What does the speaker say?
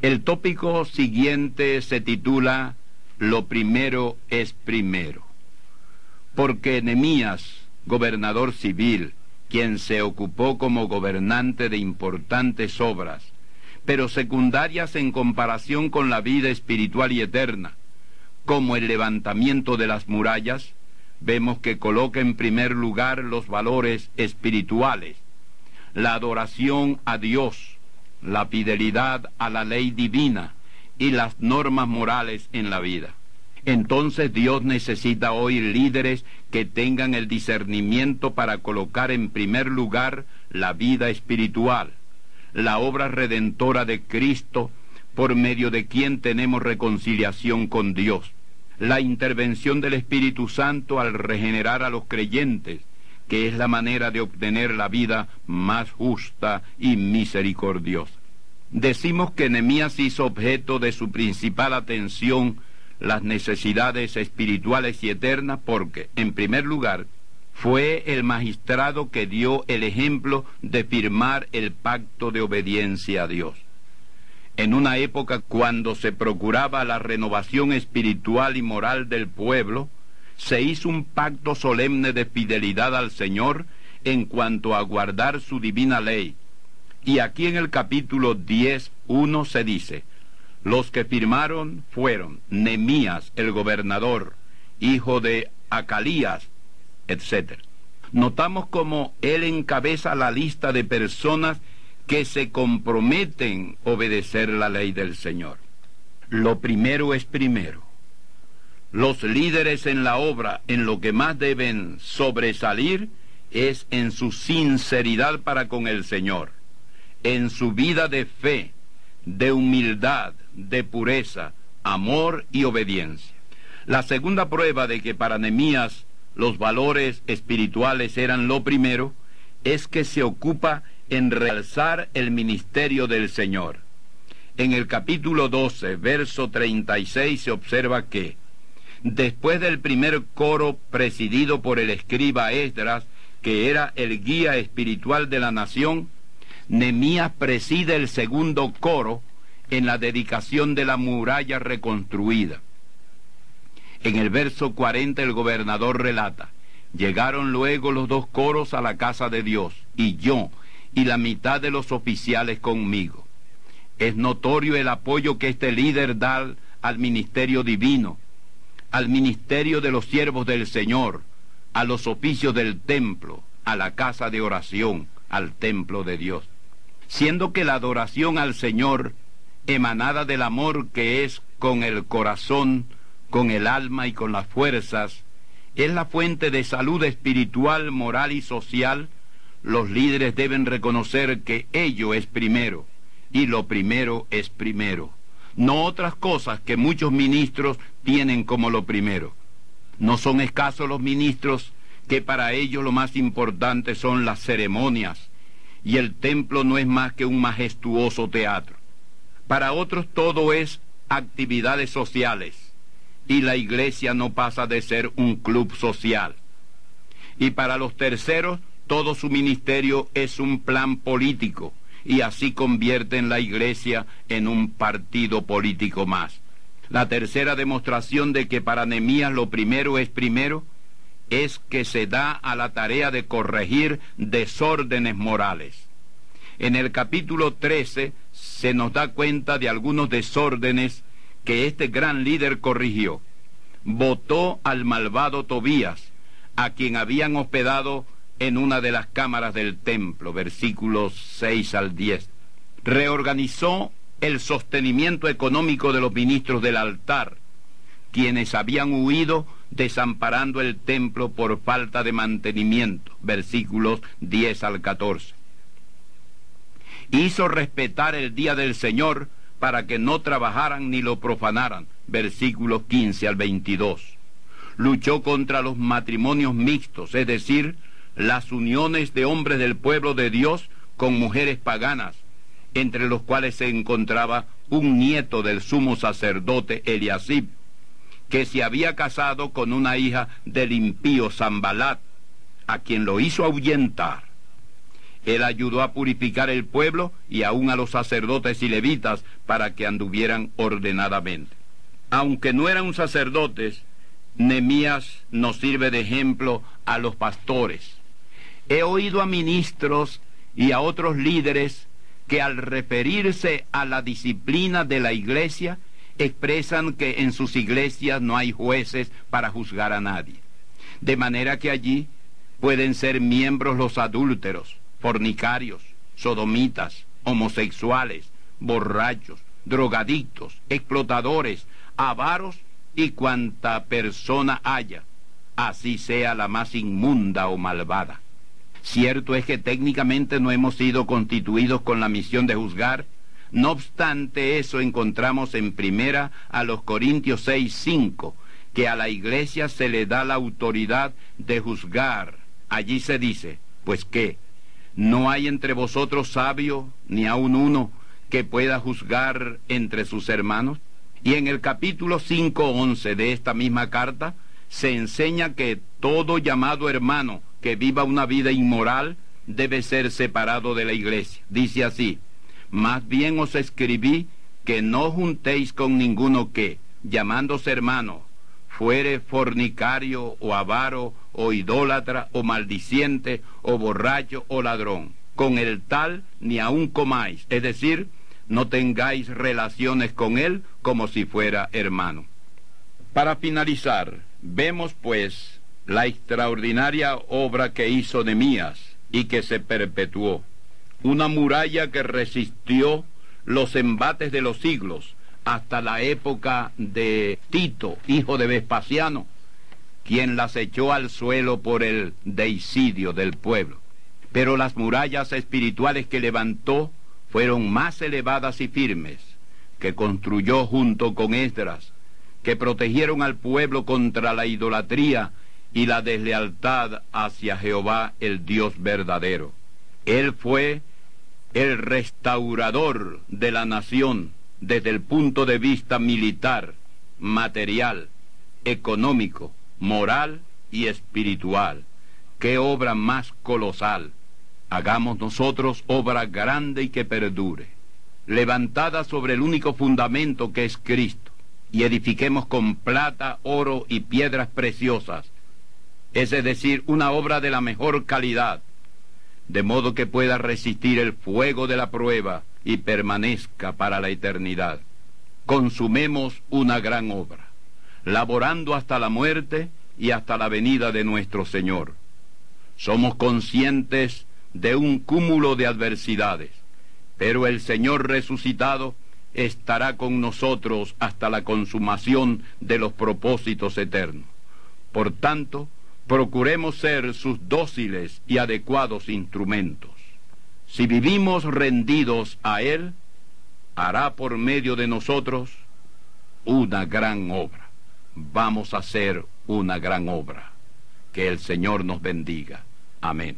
El tópico siguiente se titula Lo primero es primero, porque Nehemías, gobernador civil, quien se ocupó como gobernante de importantes obras, pero secundarias en comparación con la vida espiritual y eterna, como el levantamiento de las murallas, vemos que coloca en primer lugar los valores espirituales, la adoración a Dios, la fidelidad a la ley divina y las normas morales en la vida. Entonces Dios necesita hoy líderes que tengan el discernimiento para colocar en primer lugar la vida espiritual, la obra redentora de Cristo, por medio de quien tenemos reconciliación con Dios, la intervención del Espíritu Santo al regenerar a los creyentes, que es la manera de obtener la vida más justa y misericordiosa. Decimos que Nehemías hizo objeto de su principal atención las necesidades espirituales y eternas porque, en primer lugar, fue el magistrado que dio el ejemplo de firmar el pacto de obediencia a Dios. En una época cuando se procuraba la renovación espiritual y moral del pueblo, se hizo un pacto solemne de fidelidad al Señor en cuanto a guardar su divina ley. Y aquí en el capítulo 10:1 se dice: los que firmaron fueron Nehemías, el gobernador, hijo de Acalías, etc. Notamos cómo él encabeza la lista de personas que se comprometen a obedecer la ley del Señor. Lo primero es primero. Los líderes en la obra, en lo que más deben sobresalir, es en su sinceridad para con el Señor, en su vida de fe, de humildad, de pureza, amor y obediencia. La segunda prueba de que para Nehemías los valores espirituales eran lo primero es que se ocupa en realzar el ministerio del Señor. En el capítulo 12, verso 36 se observa que después del primer coro presidido por el escriba Esdras, que era el guía espiritual de la nación, Nehemías preside el segundo coro en la dedicación de la muralla reconstruida. En el verso 40 el gobernador relata: llegaron luego los dos coros a la casa de Dios, y yo y la mitad de los oficiales conmigo. Es notorio el apoyo que este líder da al ministerio divino, al ministerio de los siervos del Señor, a los oficios del templo, a la casa de oración, al templo de Dios. Siendo que la adoración al Señor, emanada del amor que es con el corazón, con el alma y con las fuerzas, es la fuente de salud espiritual, moral y social, los líderes deben reconocer que ello es primero, y lo primero es primero, no otras cosas que muchos ministros tienen como lo primero. No son escasos los ministros que para ellos lo más importante son las ceremonias, y el templo no es más que un majestuoso teatro. Para otros todo es actividades sociales, y la iglesia no pasa de ser un club social. Y para los terceros, todo su ministerio es un plan político, y así convierten la iglesia en un partido político más. La tercera demostración de que para Nehemías lo primero es primero, es que se da a la tarea de corregir desórdenes morales. En el capítulo 13 se nos da cuenta de algunos desórdenes que este gran líder corrigió. Votó al malvado Tobías, a quien habían hospedado en una de las cámaras del templo, versículos 6 al 10. Reorganizó el sostenimiento económico de los ministros del altar, quienes habían huido desamparando el templo por falta de mantenimiento, versículos 10 al 14. Hizo respetar el día del Señor para que no trabajaran ni lo profanaran, versículos 15 al 22. Luchó contra los matrimonios mixtos, es decir, las uniones de hombres del pueblo de Dios con mujeres paganas, entre los cuales se encontraba un nieto del sumo sacerdote Eliasib, que se había casado con una hija del impío Sanbalat, a quien lo hizo ahuyentar. Él ayudó a purificar el pueblo y aún a los sacerdotes y levitas para que anduvieran ordenadamente. Aunque no eran sacerdotes, Nehemías nos sirve de ejemplo a los pastores. He oído a ministros y a otros líderes que al referirse a la disciplina de la iglesia, expresan que en sus iglesias no hay jueces para juzgar a nadie. De manera que allí pueden ser miembros los adúlteros, fornicarios, sodomitas, homosexuales, borrachos, drogadictos, explotadores, avaros y cuanta persona haya, así sea la más inmunda o malvada. Cierto es que técnicamente no hemos sido constituidos con la misión de juzgar. No obstante eso, encontramos en primera a los Corintios 6:5, que a la iglesia se le da la autoridad de juzgar. Allí se dice, pues ¿qué? ¿No hay entre vosotros sabio, ni aun uno, que pueda juzgar entre sus hermanos? Y en el capítulo 5:11 de esta misma carta, se enseña que todo llamado hermano que viva una vida inmoral debe ser separado de la iglesia. Dice así: más bien os escribí que no juntéis con ninguno que, llamándose hermano, fuere fornicario o avaro o idólatra o maldiciente o borracho o ladrón. Con el tal ni aun comáis, es decir, no tengáis relaciones con él como si fuera hermano. Para finalizar, vemos pues la extraordinaria obra que hizo Nehemías y que se perpetuó. Una muralla que resistió los embates de los siglos hasta la época de Tito, hijo de Vespasiano, quien las echó al suelo por el deicidio del pueblo. Pero las murallas espirituales que levantó fueron más elevadas y firmes, que construyó junto con Esdras, que protegieron al pueblo contra la idolatría y la deslealtad hacia Jehová, el Dios verdadero. Él fue el restaurador de la nación desde el punto de vista militar, material, económico, moral y espiritual. ¡Qué obra más colosal! Hagamos nosotros obra grande y que perdure, levantada sobre el único fundamento que es Cristo, y edifiquemos con plata, oro y piedras preciosas, es decir, una obra de la mejor calidad, de modo que pueda resistir el fuego de la prueba y permanezca para la eternidad. Consumemos una gran obra, laborando hasta la muerte y hasta la venida de nuestro Señor. Somos conscientes de un cúmulo de adversidades, pero el Señor resucitado estará con nosotros hasta la consumación de los propósitos eternos. Por tanto, procuremos ser sus dóciles y adecuados instrumentos. Si vivimos rendidos a Él, hará por medio de nosotros una gran obra. Vamos a hacer una gran obra. Que el Señor nos bendiga. Amén.